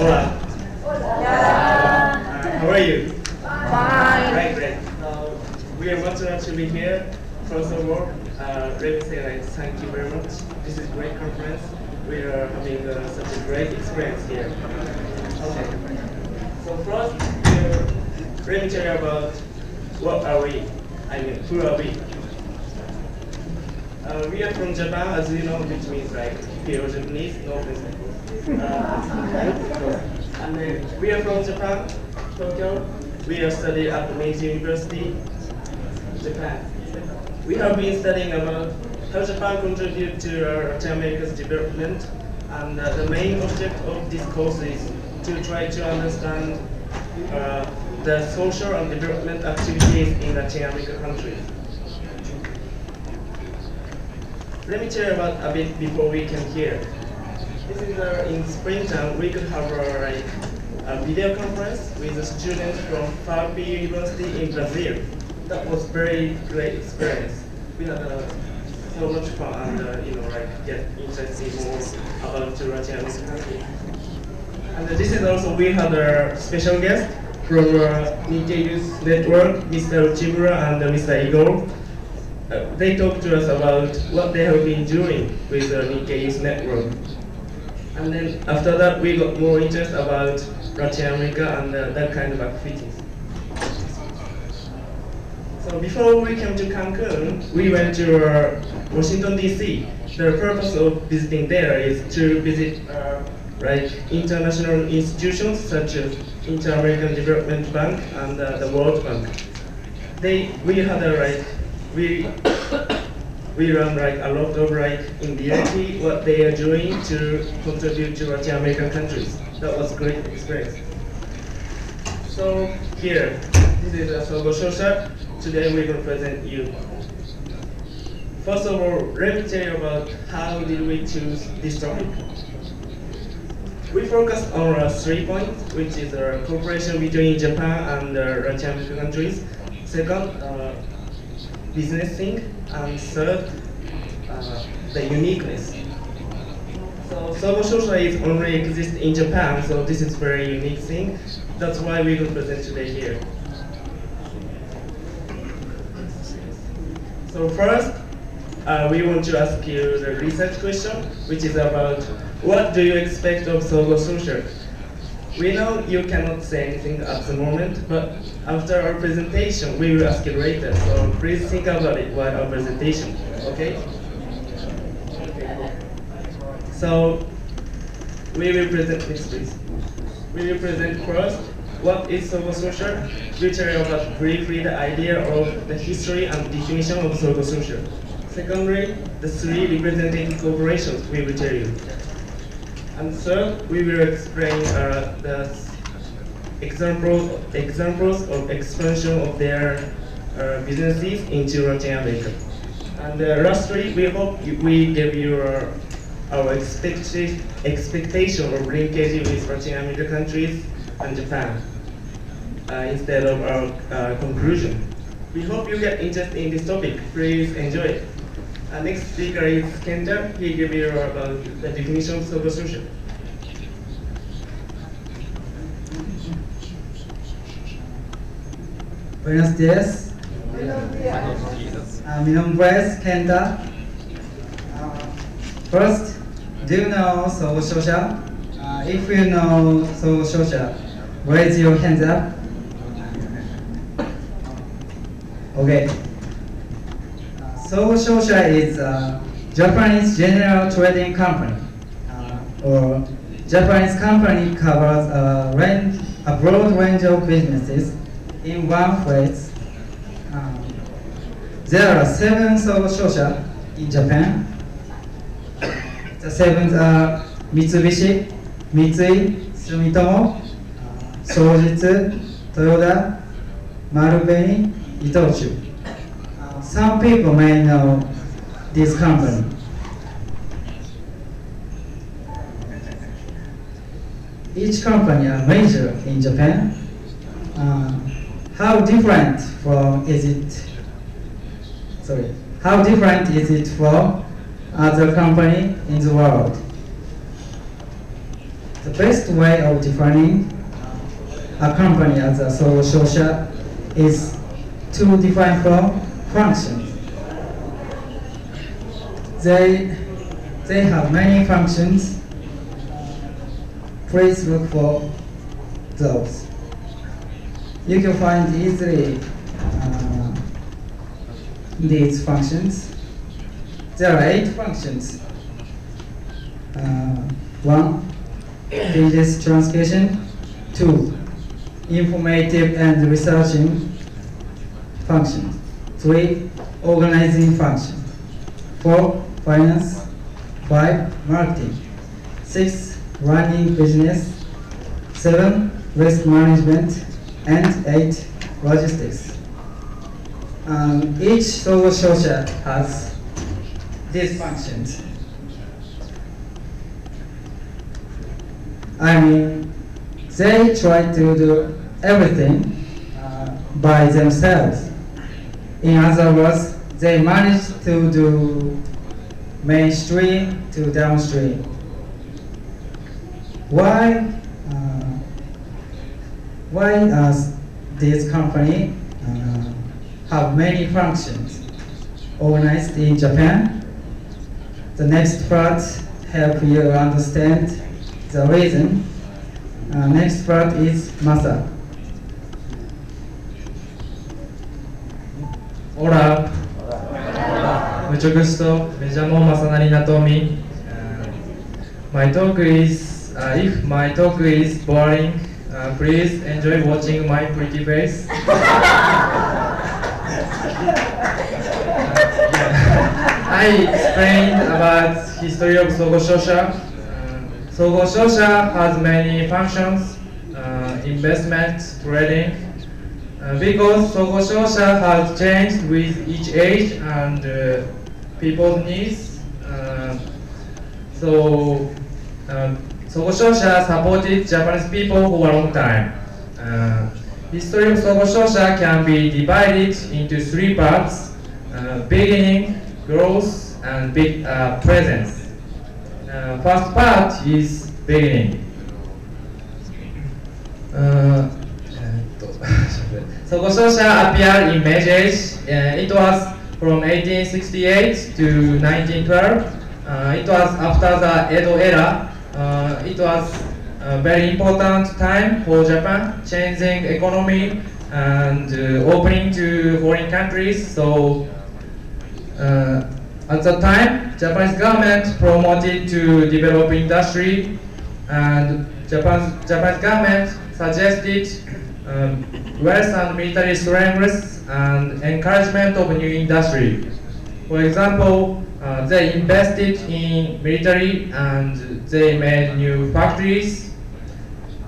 Hola. How are you? Fine. Great, great. We are fortunate to be here. First of all, let me say thank you very much. This is a great conference. We are having such a great experience here. Okay. So first, let me tell you about what are we? I mean, who are we? We are from Japan, as you know, which means like pure Japanese, no offense. And we are from Japan, Tokyo. We are studying at the Meiji University, Japan. We have been studying about how Japan contributes to Latin America's development, and the main object of this course is to try to understand the social and development activities in Latin American countries. Let me tell you about a bit before we came here. This is in springtime. We could have a video conference with a student from FARP University in Brazil. That was very great experience. We had so much fun and get interested more about the Latin American country. And this is also we had a special guest from Nikkei Youth Network, Mr. Uchimura and Mr. Igor. They talked to us about what they have been doing with the Nikkei Youth Network. And then after that, we got more interest about Latin America and that kind of activities. So before we came to Cancun, we went to Washington, D.C. The purpose of visiting there is to visit international institutions such as Inter-American Development Bank and the World Bank. We run a lot of in reality what they are doing to contribute to Latin American countries. That was a great experience. So here, this is a Sogo Shosha. Today we're going to present you. First of all, let me tell you about how did we choose this topic. We focused on 3 points, which is cooperation between Japan and Latin American countries. Second, business thing, and third, the uniqueness. So Sogo Shosha is only exists in Japan, so this is very unique thing. That's why we will present today here. So first, we want to ask you the research question, which is about what do you expect of Sogo Shosha? We know you cannot say anything at the moment, but after our presentation, we will ask you later. So please think about it while our presentation, okay? So we will present this, please. We will present first what is Sogo Shosha. We tell you about briefly the idea of the history and definition of Sogo Shosha. Secondly, the 3 representative corporations we will tell you. And third, we will explain the examples of expansion of their businesses into Latin America. And lastly, we hope we give you our expectation of linkage with Latin American countries and Japan instead of our conclusion. We hope you get interested in this topic. Please enjoy it. Next speaker is Kenta. He will give you about the definition of Sogo Shosha. Buenos días. Mi nombre es Kenta. First, do you know Sogo Shosha? If you know Sogo Shosha, raise your hands up. Okay. Sogo Shosha is a Japanese general trading company, or Japanese company covers a broad range of businesses in one phrase. There are 7 Sogo Shosha in Japan. The 7 are Mitsubishi, Mitsui, Sumitomo, Shojitsu, Toyota, Marubeni, Itochu. Some people may know this company. Each company are major in Japan. How different is it from other company in the world? The best way of defining a company as a sole social is to define from functions. They have many functions. Please look for those. You can find easily these functions. There are 8 functions. 1. Business transcription. 2. Informative and researching function. 3. Organizing function. 4. Finance. 5. Marketing. 6. Running business. 7. Risk management. And 8. Logistics. Each social has these functions. I mean, they try to do everything by themselves. In other words, they manage to do mainstream to downstream. Why does this company have many functions organized in Japan? The next part help you understand the reason. Next part is Masa. Hola. Mucho gusto. Me llamo Masanari Natomi. My talk is, if my talk is boring, please enjoy watching my pretty face. I explained about history of Sogo Shosha. Sogo Shosha has many functions, investment, trading. Because Sogo Shosha has changed with each age and people's needs. Sogo Shosha supported Japanese people for a long time. History of Sogo Shosha can be divided into 3 parts: beginning, growth, and presence. First part is beginning. Sogo Shosha appeared in Meiji. It was from 1868 to 1912. It was after the Edo era. It was a very important time for Japan, changing economy and opening to foreign countries. So at the time, Japanese government promoted to develop industry, and Japanese government suggested wealth and military strength and encouragement of new industry. For example, they invested in military and they made new factories.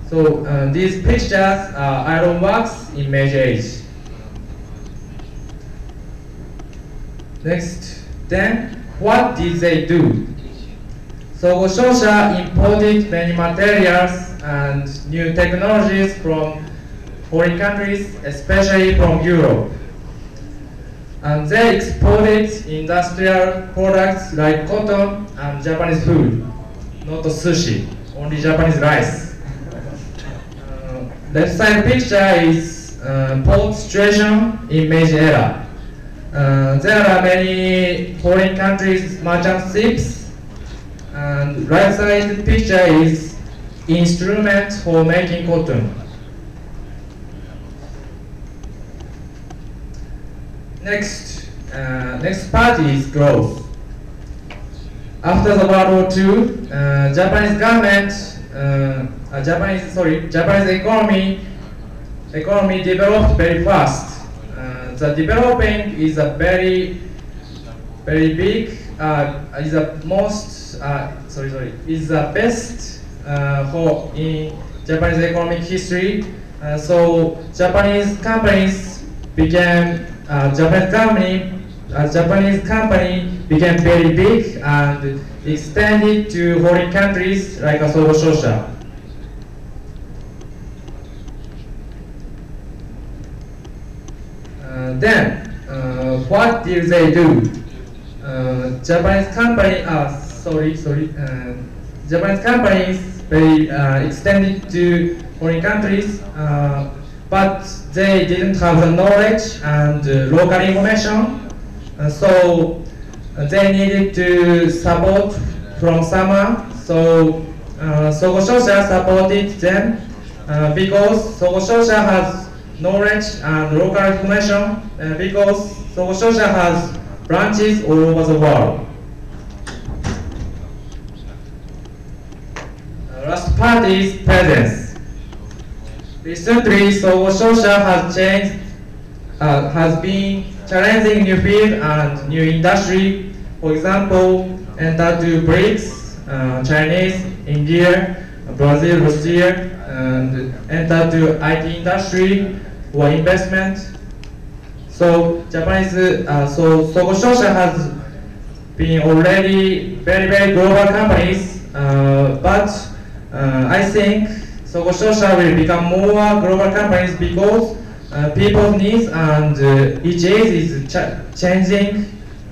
So these pictures are iron works in Meiji. Next, then what did they do? Sogo Shosha imported many materials and new technologies from foreign countries, especially from Europe. And they exported industrial products like cotton and Japanese food, not sushi, only Japanese rice. Left side picture is port situation in Meiji era. There are many foreign countries merchant ships, and right side picture is instrument for making cotton. Next part is growth. After the World War II, Japanese economy developed very fast. The developing is a very big, is the best in Japanese economic history. So Japanese companies became Japanese company became very big and extended to foreign countries like Sogo Shosha. Then, what did they do? Japanese companies very extended to foreign countries, but they didn't have the knowledge and local information, so they needed to support from someone. So Sogo Shosha supported them because Sogo Shosha has knowledge and local information, because Sogo Shosha has branches all over the world. Last part is presence. Recently, Sogo Shosha has been challenging new field and new industry. For example, enter to BRICS, Chinese, India, Brazil, Russia, and enter to IT industry for investment. So Sogo Shosha has been already very global companies, but I think Sogo Shosha will become more global companies because people's needs and each age is changing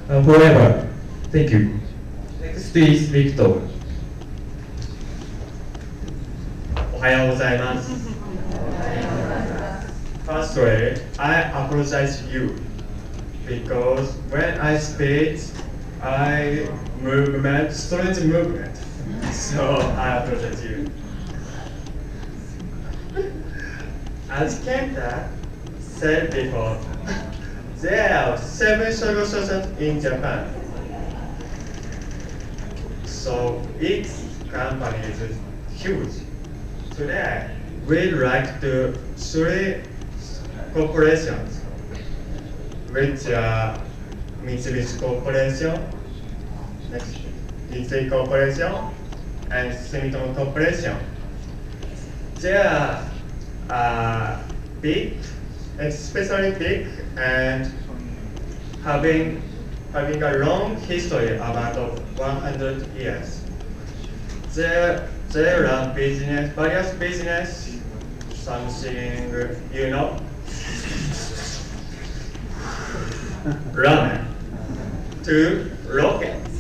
forever. Thank you. Next is Victor. おはようございます。Firstly, I apologize to you because when I speak, I strange movement. So I apologize to you. As Kenta said before, there are 7 Sogo Shoshas in Japan. So each company is huge. Today, we'd like to 3 corporations, which are Mitsubishi Corporation, next Mitsui Corporation, and Sumitomo Corporation. They are big, especially big, and having a long history, about 100 years. They run various business, something you know, ramen, to rockets.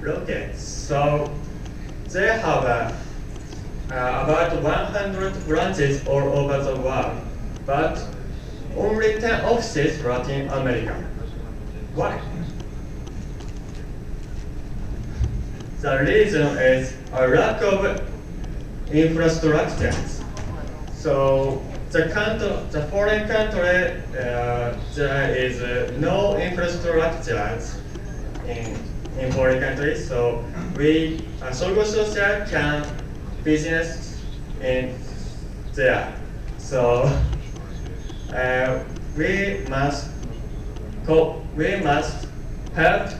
Rockets. So they have about 100 branches all over the world, but only 10 offices in Latin America. Why? The reason is a lack of infrastructure. So the foreign country, there is no infrastructure in foreign countries. So Sogo Shosha can business in there. So we must help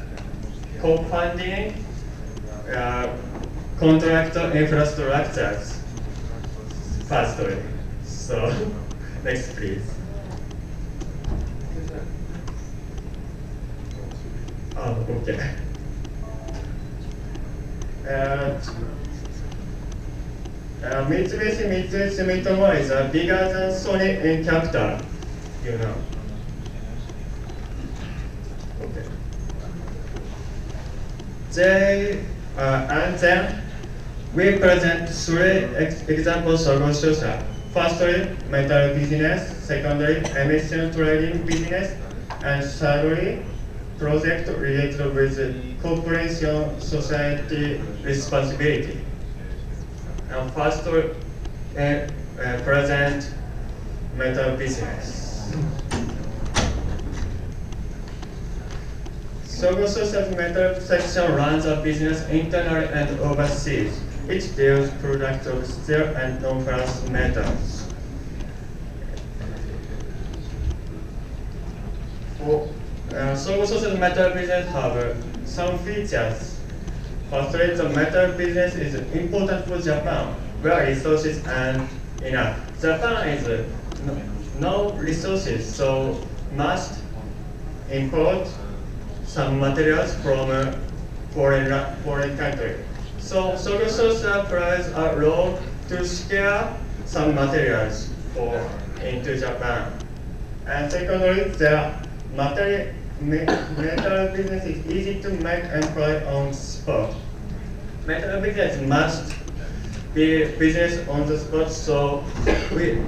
co-funding contractor infrastructures firstly. So next please. Okay. Mitsubishi Sumitomo is bigger than Sony in capital, you know. Okay. And then we present 3 examples of Sogo Shosha. Firstly, metal business. Secondly, emission trading business. And thirdly, project related with corporation society responsibility. And first, present metal business. Sogo Shosha's metal section runs a business internally and overseas. It deals products of steel and non-ferrous metals. Sogo Shosha's metal business have some features. Firstly, the metal business is important for Japan, where resources aren't enough. Japan is no resources, so must import some materials from a foreign country. So Sogo Shosha plays a role to scale some materials into Japan. And secondly, the metal business is easy to make employee on spot. Metal business must be business on the spot, so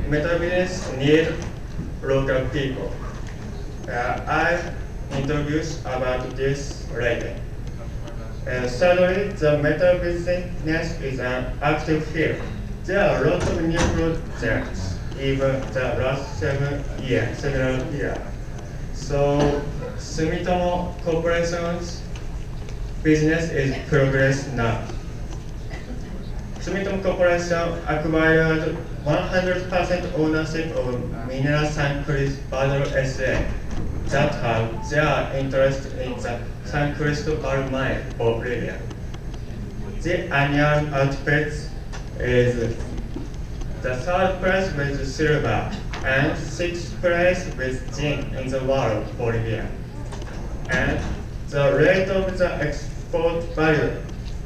metal business need local people. I introduce about this later. Thirdly, the metal business is an active field. There are lots of new projects, even the last several years. So, Sumitomo Corporation's business is progress now. Sumitomo Corporation acquired 100% ownership of Mineral St. Cristobal SA that have their interest in the San Cristobal mine of Bolivia. The annual output is the third place with silver and sixth place with zinc in the world, Bolivia. And the rate of the export value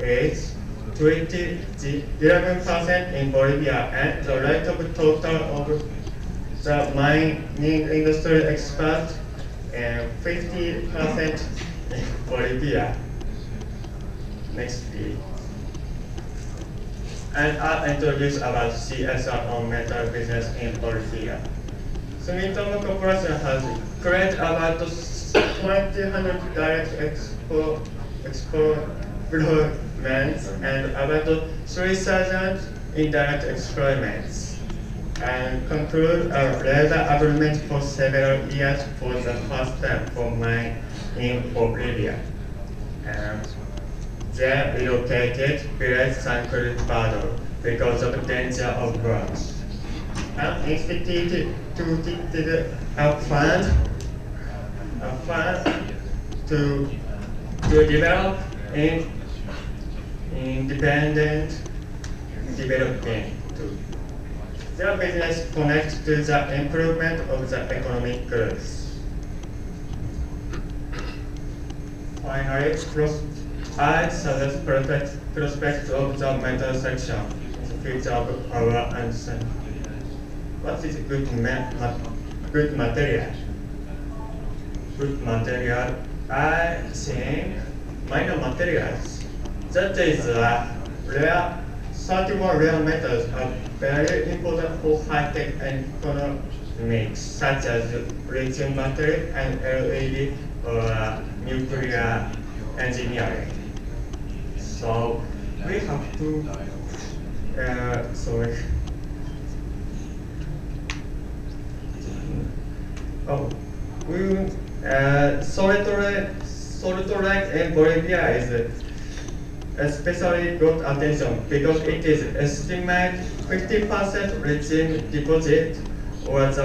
is 11% in Bolivia, and the rate of total of the mining industry export 50% in Bolivia. Next please. And I'll introduce about CSR on metal business in Bolivia. Sumitomo Corporation has created about 200 direct experiments and about 3,000 indirect experiments, and conclude a labor agreement for several years for the first time for mine in Bolivia. They relocated village San Cristobal because of danger of drought. And instituted a fund to develop independent development. Their business connects to the improvement of the economic growth. Finally, I suggest prospects of the metal section in the future of our understanding. What is good material? Good material, I think minor materials. That is rare, 31 rare metals are very important for high-tech economics, such as lithium battery and LED or nuclear engineering. So we have to, solid in Bolivia is especially got attention because it is estimated 50% lithium deposit of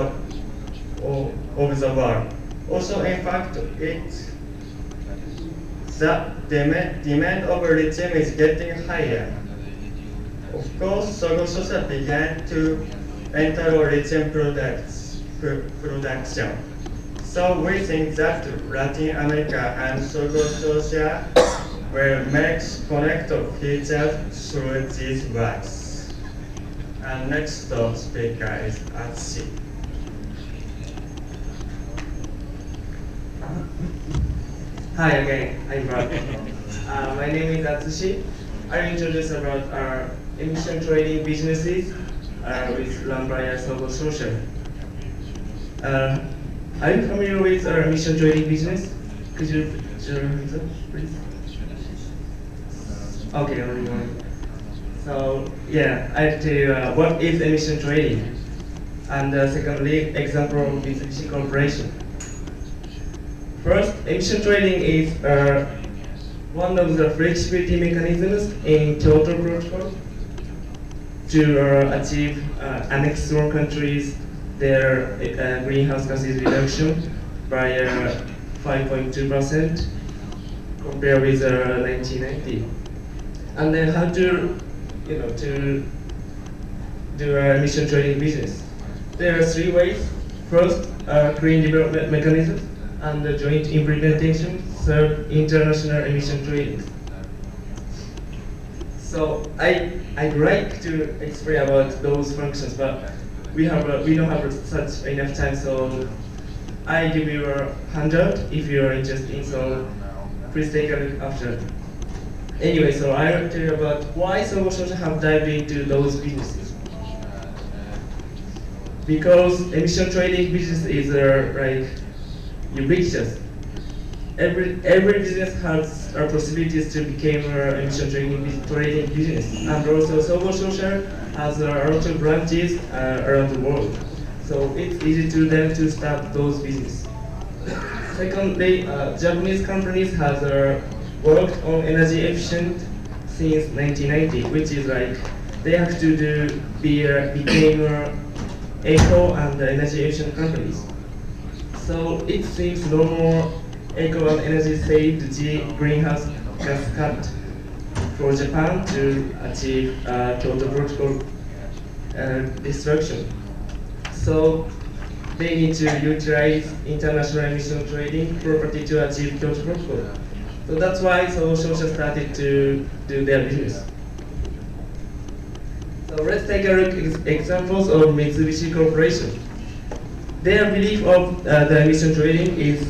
the world. Also, in fact, the demand of lithium is getting higher. Of course, Sogo Sosa began to enter lithium production. So we think that Latin America and Sogo Sosa will make connect features through these works. And next speaker is Atsushi. Hi again, I'm Rob. My name is Atsushi. I'll introduce about our emission trading businesses with Lambraya Sogo Social. Are you familiar with our emission trading business? Could you please? Okay, only one. So yeah, I'll tell you what is emission trading, and secondly, example of Mitsubishi Corporation. First, emission trading is one of the flexibility mechanisms in Kyoto Protocol to achieve Annex 1 countries their greenhouse gases reduction by 5.2% compared with 1990. And then how to do emission trading business. There are 3 ways. First, green development mechanism, and the joint implementation. Third, international emission trading. So I'd like to explain about those functions, but we don't have such enough time. So I give you a handout if you are interested, so please take a look after. Anyway, so I will tell you about why Sogo Shosha have dived into those businesses. Because emission trading business is like ubiquitous. Every business has possibilities to become an emission trading business, and also Sogo Shosha has a lot of branches around the world, so it's easy to them to start those businesses. Secondly, Japanese companies has worked on energy efficient since 1990, which is like they have to became eco and energy efficient companies. So it seems no more eco and energy saved greenhouse gas cut for Japan to achieve Kyoto Protocol destruction. So they need to utilize international emission trading property to achieve Kyoto Protocol. So that's why Sogo Shosha started to do their business. So let's take a look at examples of Mitsubishi Corporation. Their belief of the emission trading is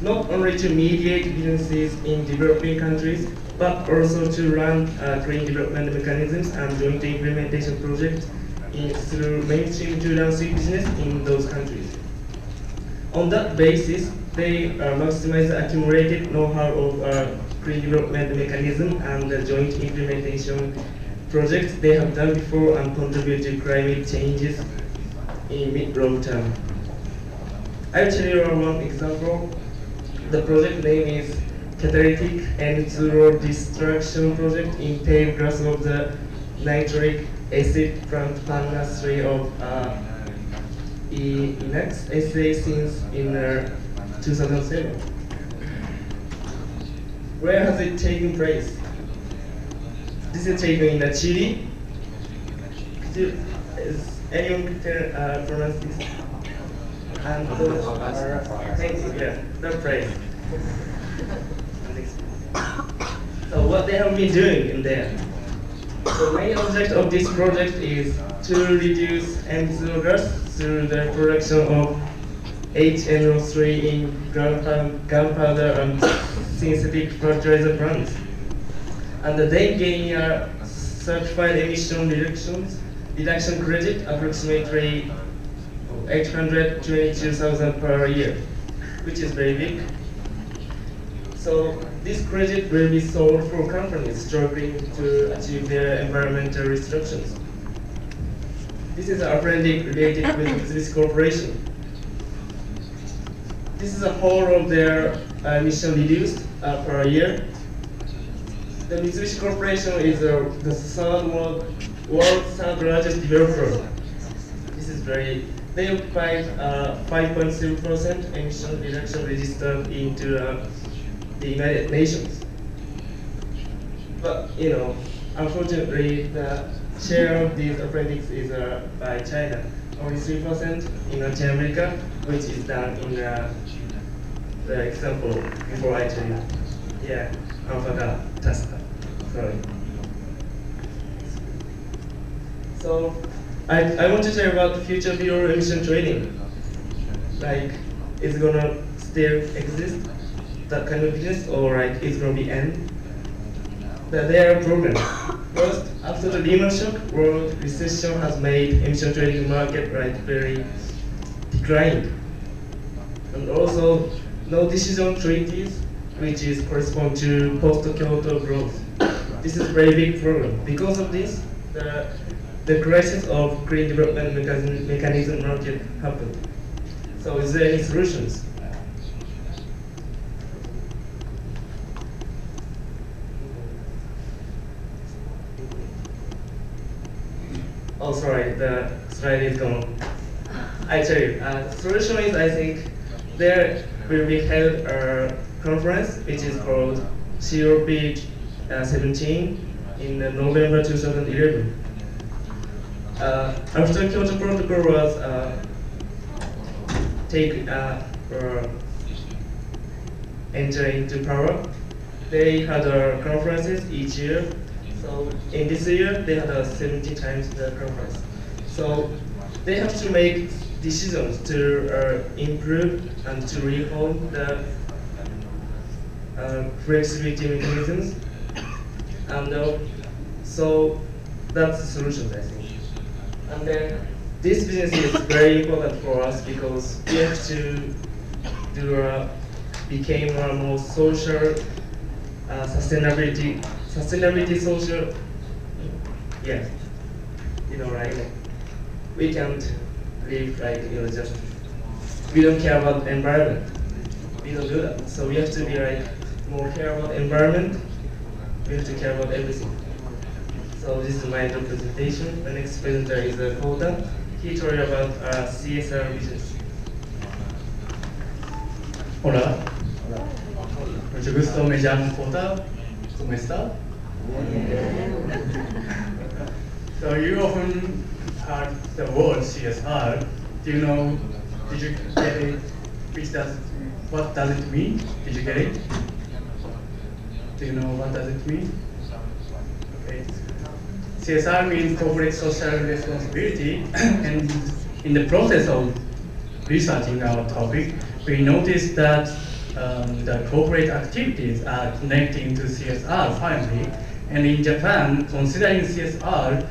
not only to mediate businesses in developing countries, but also to run green development mechanisms and joint implementation projects through mainstream to downstream business in those countries. On that basis, they maximize the accumulated know-how of green development mechanism and the joint implementation projects they have done before and contribute to climate changes in mid-long term. I'll tell you one example. The project name is Catalytic and Zero Destruction Project in paved grass of the nitric acid plant Panna 3 of next essay since in 2007. Where has it taken place? This is taken in Chile. Is anyone can pronounce this? And those are, thank you, yeah, the place. So what they have been doing in there? The main object of this project is to reduce N2 gas through the production of HNO3 in gunpowder and synthetic fertilizer plants. And they gain a certified emission reduction credit approximately 822,000 per year, which is very big. So this credit will be sold for companies struggling to achieve their environmental restrictions. This is an appendix related with this corporation. This is a whole of their emission reduced per year. The Mitsubishi Corporation is the world's third largest developer. This is they occupied 5.0% emission reduction registered into the United Nations. But unfortunately, the share of these appendix is by China, only 3% in Latin America, which is done in the example before I tell you. Yeah, Alpha Tesla. Sorry. So I want to tell you about the future zero emission trading. Like, it's gonna still exist, that kind of business, or like it's gonna be end. But there are problems. First, after the Lehman shock, world recession has made emission trading market very declined. And also, no decision treaties, which is correspond to post-Kyoto growth. This is a very big problem. Because of this, the crisis of green development mechanism market happened. So is there any solutions? Oh, sorry, the slide is gone. I tell you, the solution is, I think, there will be held a conference which is called COP17 in November 2011. After Kyoto Protocol was enter into power, they had conferences each year. So in this year, they had 70 times the conference. So they have to make decisions to improve and to reform the flexibility mechanisms, and so that's the solution, I think. And then this business is very important for us because we have to become a more social sustainability social. Yeah, right? We can't live like just we don't care about environment. We don't do that. So we have to be like more care about environment. We have to care about everything. So this is my presentation. The next presenter is Koda. He told about CSR business. Hola. Mucho gusto, me llamo Kota. ¿Cómo está? So you often heard the word CSR. Did you get it? What does it mean? Did you get it? Do you know what does it mean? Okay. CSR means corporate social responsibility, and in the process of researching our topic, we noticed that the corporate activities are connecting to CSR finally, and in Japan, considering CSR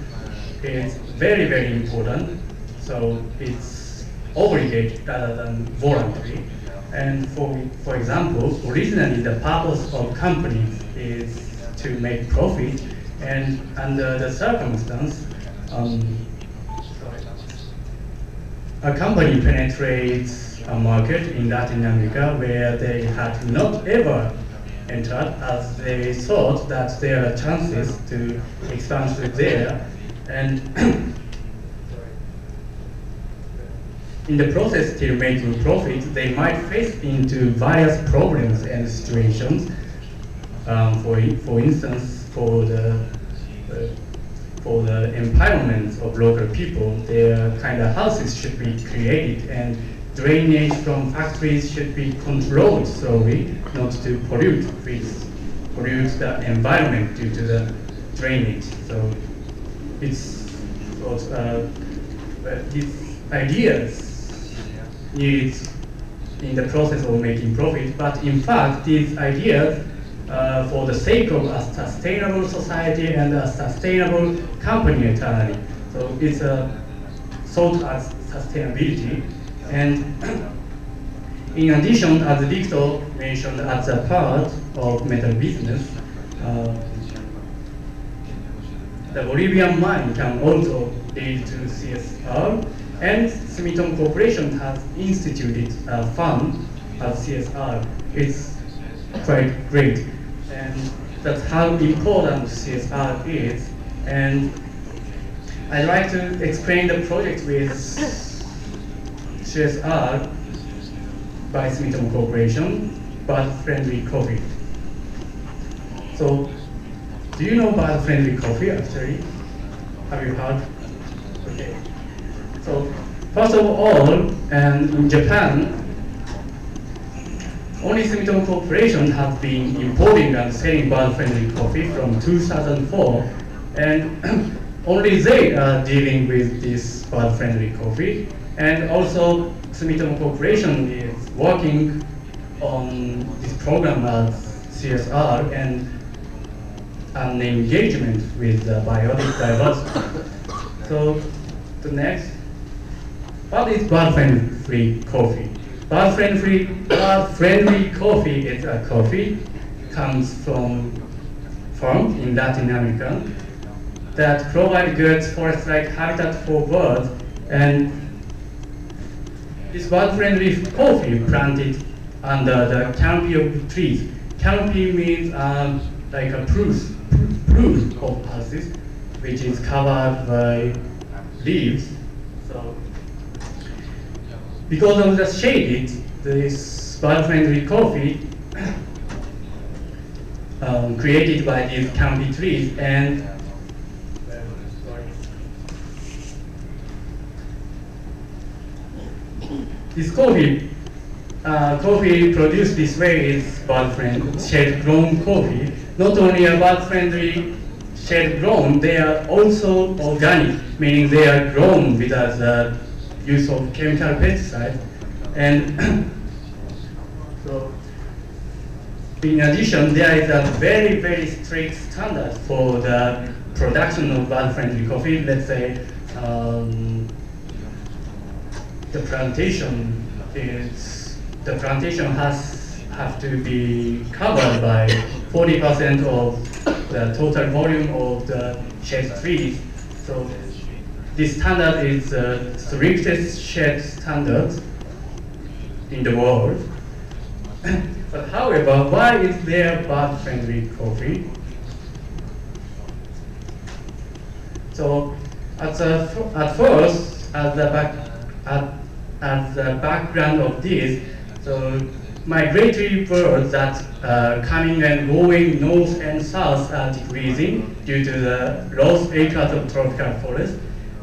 is very, very important, so it's obligated rather than voluntary. And for example, originally the purpose of companies is to make profit, and under the circumstance, a company penetrates a market in Latin America where they had not ever entered, as they thought that there are chances to expand there, and in the process till making profit, they might face into various problems and situations. For instance, for the empowerment of local people, their kind of houses should be created, and drainage from factories should be controlled slowly, not to pollute the environment due to the drainage. So these ideas needed in the process of making profit, but in fact these ideas for the sake of a sustainable society and a sustainable company eternally. So it's thought as sustainability. And in addition, as Victor mentioned, as a part of metal business, the Bolivian mine can also lead to CSR, and Sumitomo Corporation has instituted a fund as CSR. It's quite great, and that's how important CSR is. And I'd like to explain the project with CSR by Sumitomo Corporation, bird-friendly coffee. So, do you know bird-friendly coffee actually? Have you heard? Okay. So, first of all, in Japan, only Sumitomo Corporation has been importing and selling bird-friendly coffee from 2004, and only they are dealing with this bird-friendly coffee. And also, Sumitomo Corporation is working on this program as CSR and an engagement with the biotic diversity. So, the next, what is bird-friendly coffee? Bird-friendly coffee is a coffee comes from farms in Latin America that provide good forest-like habitat for birds, and this bird-friendly coffee planted under the canopy of trees. Canopy means like a roof of houses, which is covered by leaves. So, because of the shade, this bird-friendly coffee created by these canopy trees, and this coffee produced this way is bird-friendly, shade-grown coffee. Not only a bird-friendly shade-grown, they are also organic, meaning they are grown without the use of chemical pesticides. And so, in addition, there is a very, very strict standard for the production of bird-friendly coffee. Let's say the plantation have to be covered by 40% of the total volume of the shade trees. So this standard is the strictest shade standard in the world. But however, why is there bird-friendly coffee? So at first, as the background of this, so migratory birds that coming and going north and south are decreasing due to the lost acres of tropical forest.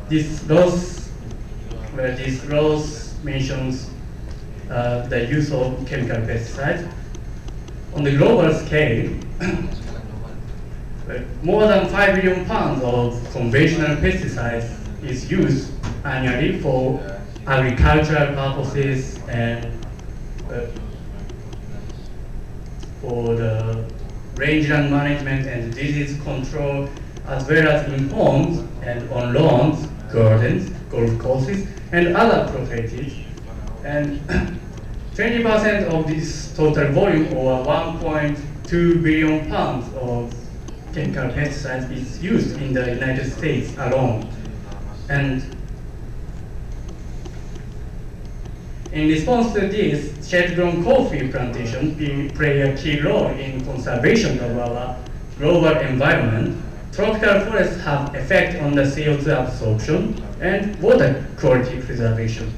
This loss mentions the use of chemical pesticides. On the global scale, more than 5 billion pounds of conventional pesticides is used annually for agricultural purposes and for the rangeland management and disease control, as well as in homes and on lawns, gardens, golf courses, and other properties. And 20% of this total volume, or 1.2 billion pounds of chemical pesticides, is used in the United States alone. And in response to this, shade-grown coffee plantations play a key role in conservation of our global environment. Tropical forests have effect on the CO2 absorption and water quality preservation.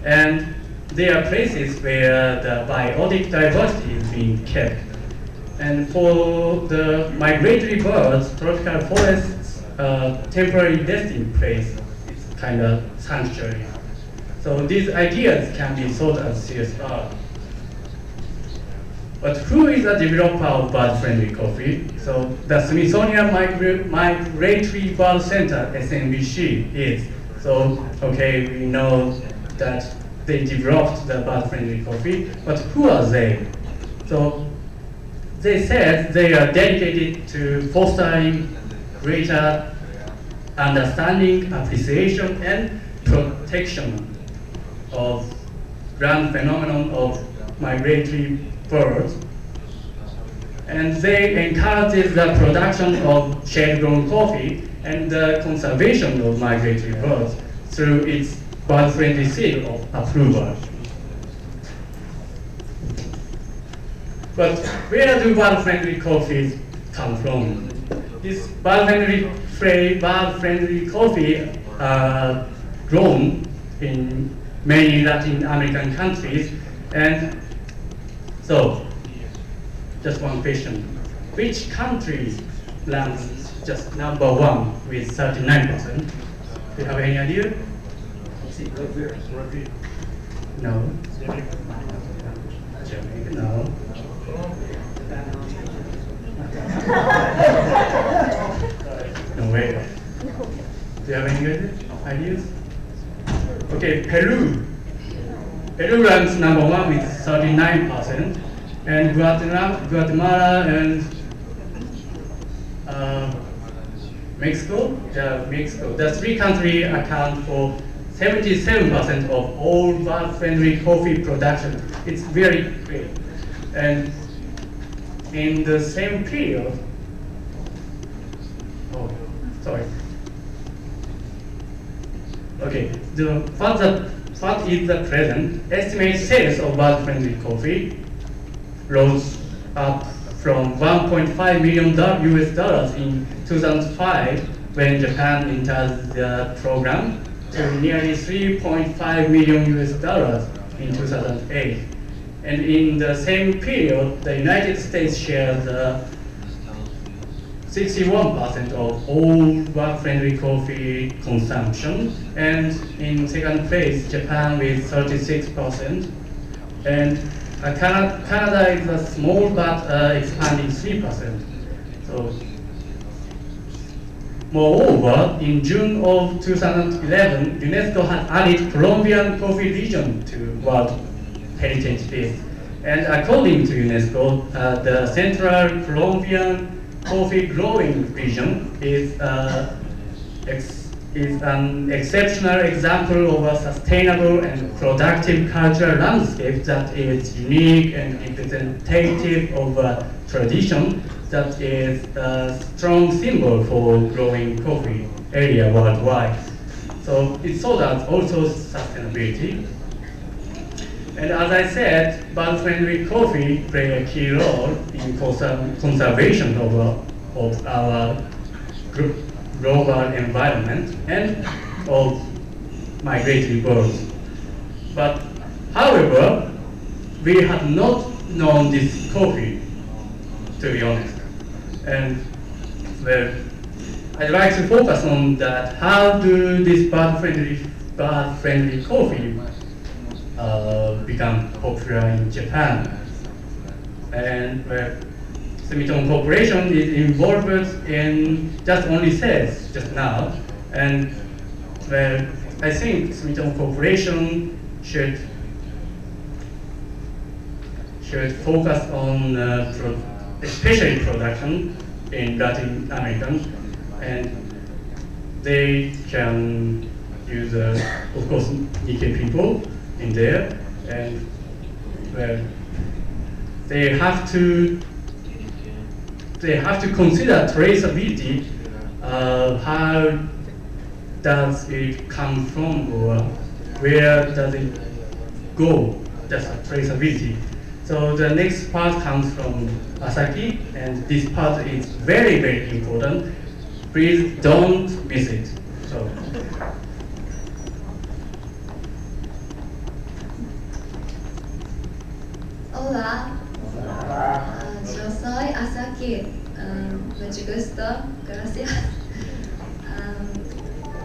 And there are places where the biotic diversity is being kept. And for the migratory birds, tropical forests temporary nesting place is kind of sanctuary. So these ideas can be thought as CSR. But who is a developer of bird-friendly coffee? So the Smithsonian Migratory Bird Center, SMBC, is. So, okay, we know that they developed the bird-friendly coffee, but who are they? So they said they are dedicated to fostering greater understanding, appreciation, and protection of grand phenomenon of migratory birds. And they encourage the production of shade-grown coffee and the conservation of migratory birds through its bird-friendly seal of approval. But where do bird-friendly coffees come from? This bird-friendly coffee are grown in many Latin American countries. And so, just one question. Which country ranks just #1 with 39%? Do you have any idea? No. Jamaica? No. No way. Do you have any ideas? Okay, Peru. Peru ranks #1 with 39%, and Guatemala and Mexico. Yeah, Mexico. The three countries account for 77% of all bird-friendly coffee production. It's very great. And in the same period, Okay, what is the present estimated sales of bird-friendly coffee rose up from $1.5 million US in 2005 when Japan entered the program to nearly $3.5 million US in 2008. And in the same period, the United States shares 61% of all bird-friendly coffee consumption, and in second place, Japan with 36%, and Canada is a small but expanding 3%. So Moreover, in June of 2011, UNESCO had added Colombian coffee region to World Heritage List. And according to UNESCO, the Central Colombian coffee growing region is an exceptional example of a sustainable and productive cultural landscape that is unique and representative of a tradition that is a strong symbol for growing coffee area worldwide. So it saw that also sustainability. And as I said, bird-friendly coffee play a key role in conservation of our global environment and of migratory birds. But however, we have not known this coffee, to be honest. And well, I'd like to focus on that. How do this bird-friendly coffee become popular in Japan? And well, Sumitomo Corporation is involved in just only sales just now, and well, I think Sumitomo Corporation should focus on especially production in Latin America, and they can use of course Nikkei people in there, and well, they have to consider traceability. How does it come from, or where does it go? That's traceability. So the next part comes from Asaki, and this part is very, very important. Please don't miss it. So. Hola. Yo soy Asaki. Mucho gusto. Gracias.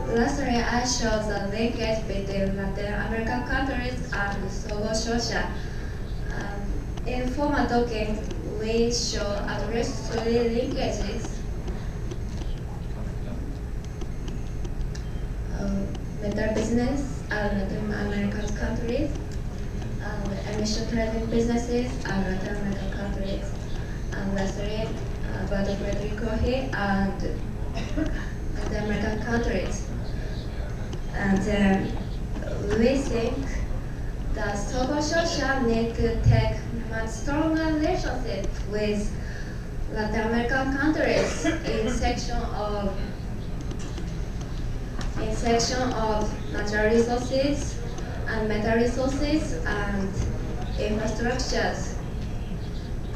Lastly, I show the linkage between Latin American countries and Sogo Shosha. In formal talking, we show at least 3 linkages. Metal business and Latin American countries, emission trading businesses and Latin American countries, and lastly, bird-friendly coffee and Latin American countries. And we think that Sogo Shosha need to take much stronger relationship with Latin American countries in section of natural resources and metal resources and infrastructures.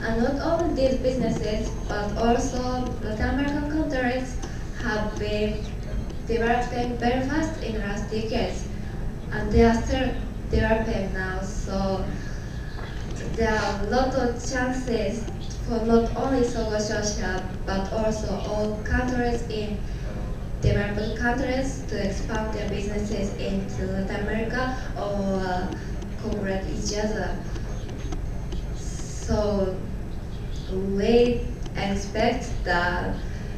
And not only these businesses, but also Latin American countries have been developing very fast in the last decades, and they are still developing now. So there are a lot of chances for not only Sogo Shosha, but also all countries in developing countries to expand their businesses into Latin America or cooperate each other. So we expect the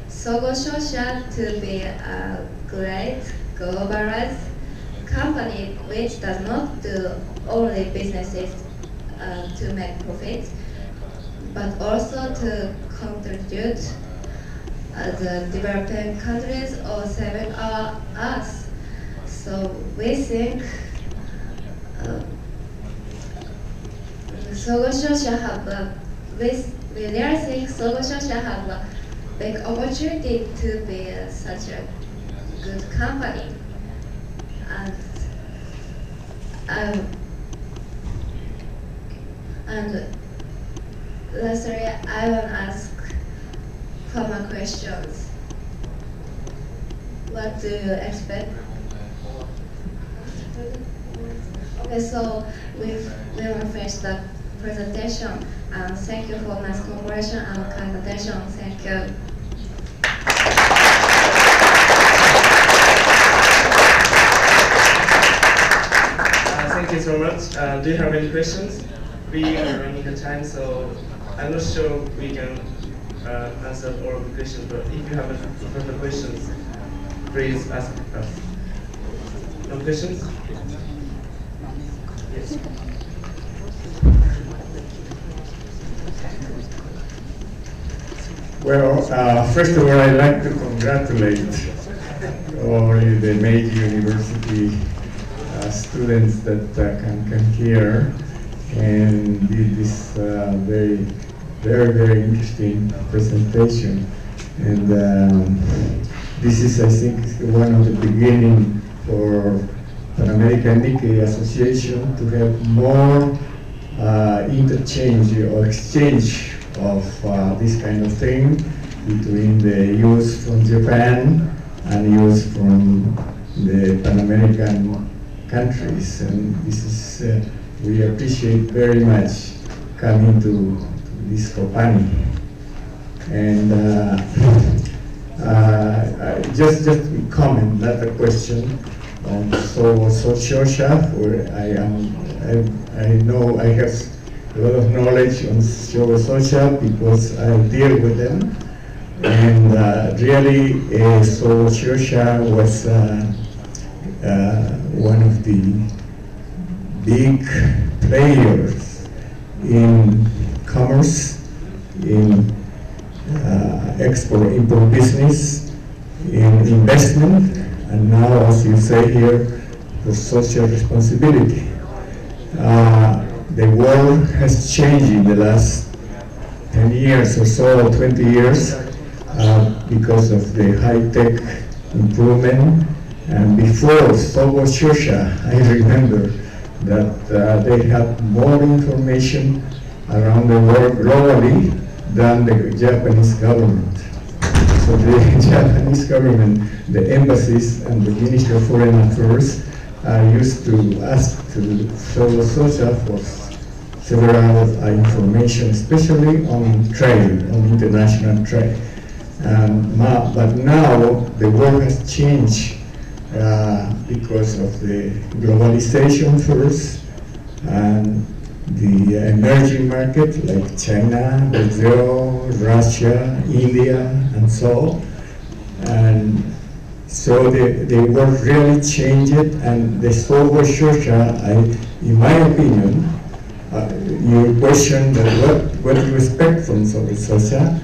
Sogo Shosha to be a great globalized company which does not do only businesses to make profits, but also to contribute the developing countries or serving us. So we think Sogo Shosha have we really think Sogo Shosha have a big opportunity to be such a good company. And lastly, I want to ask common questions. What do you expect? Okay, so we will finish the presentation. Thank you for nice cooperation and kind attention. Thank you. Thank you so much. Do you have any questions? We are running out of time, so I'm not sure we can answer all of the questions, but if you have further questions, please ask us. No questions? Yes. Well, first of all, I'd like to congratulate all the Meiji University students that can come here and did this very interesting presentation. And this is, I think, one of the beginning for Pan American Nikkei Association to have more interchange or exchange of this kind of thing between the youth from Japan and youth from the Pan American countries. And this is, we appreciate very much coming to this COPANI. And just a comment, not a question, on social, where I know I have a lot of knowledge on social because I deal with them. And really, social was one of the big players in commerce, in export-import business, in investment, and now, as you say here, for social responsibility. The world has changed in the last 10 years or so, 20 years, because of the high-tech improvement. And before Sogo Shosha, I remember that they had more information around the world globally than the Japanese government. So the Japanese government, the embassies and the Ministry of Foreign Affairs used to ask to Sogo Shosha for several information, especially on trade, on international trade. But now the world has changed because of the globalization first, and the emerging market like China, Brazil, Russia, India, and so on. And so the world really changed, and the Sogo Shosha, in my opinion, your question that what do you expect from Sogo Shosha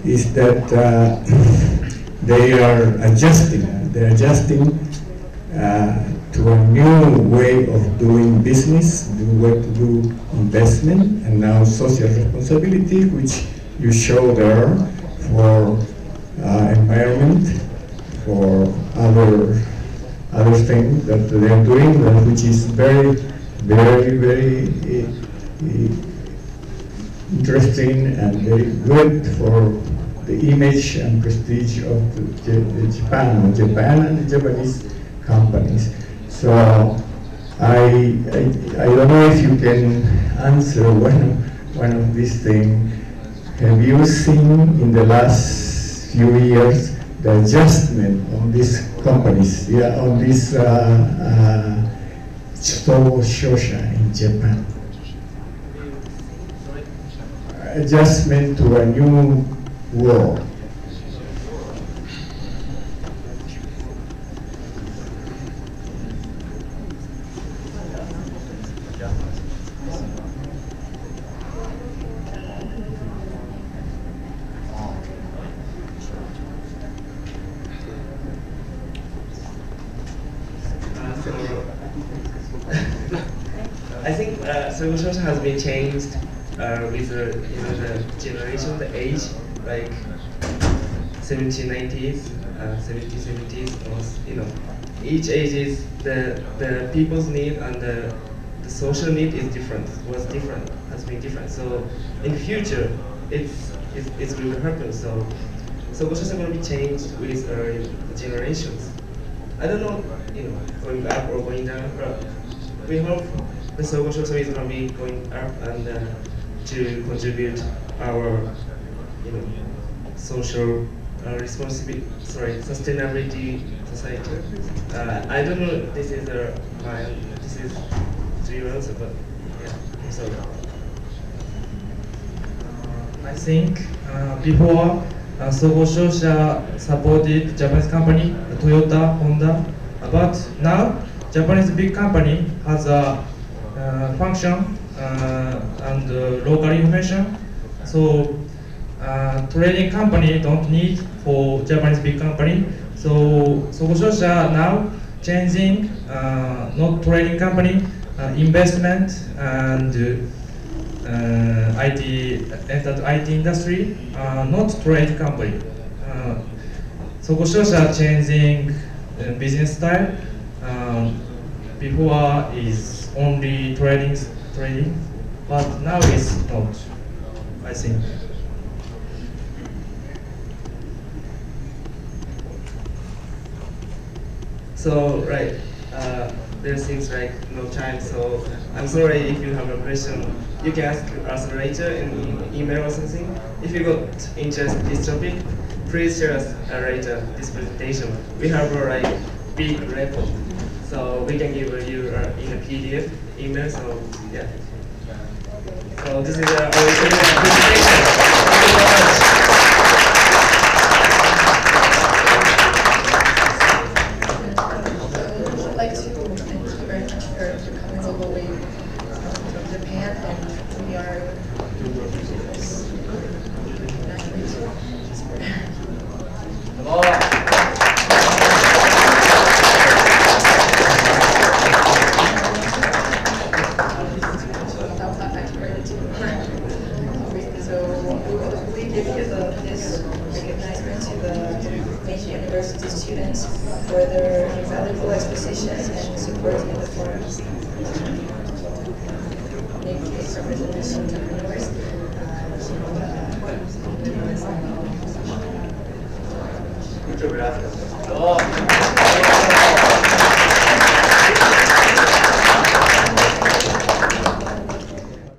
is that they are adjusting. They're adjusting to a new way of doing business, the way to do investment, and now social responsibility, which you show there for environment, for other things that they are doing, which is very interesting and very good for the image and prestige of Japan and the Japanese companies. So I don't know if you can answer one of these things. Have you seen in the last few years the adjustment on these companies, on this Sogo Shosha in Japan? Adjustment to a new world. I think Sogo Shosha has been changed with the generation, the age, like 1790s, 70s, each age is the people's need and the social need is different. Has been different. So in the future, it's going to happen. So Sogo Shosha is going to be changed with the generations. I don't know, going up or going down, but we hope the Sogo Shosha is going to be going up and to contribute our, social responsibility, sustainability society. I don't know. This is this is to your answer, but yeah, I'm sorry. I think before Sogo Shosha supported Japanese company, Toyota, Honda, but now Japanese big company has a function and local information. So trading company don't need for Japanese big company. So Sogo Shosha now changing not trading company, investment and IT entered IT industry, not trade company. Sogo Shosha changing business style. Before is only trading, but now is not, I think. So, right, there seems like no time, so I'm sorry if you have a question. You can ask us later in email or something. If you got interest in this topic, please share us later this presentation. We have a big report, so we can give you in a PDF email. So yeah. So this is our presentation. Thank you very much. I'd like to thank you very much for coming all the way from Japan, and we are So we give you this recognition to the Meiji University students for their valuable expositions and support in the forums. Make a representation to entrepreneurs. Muchas gracias.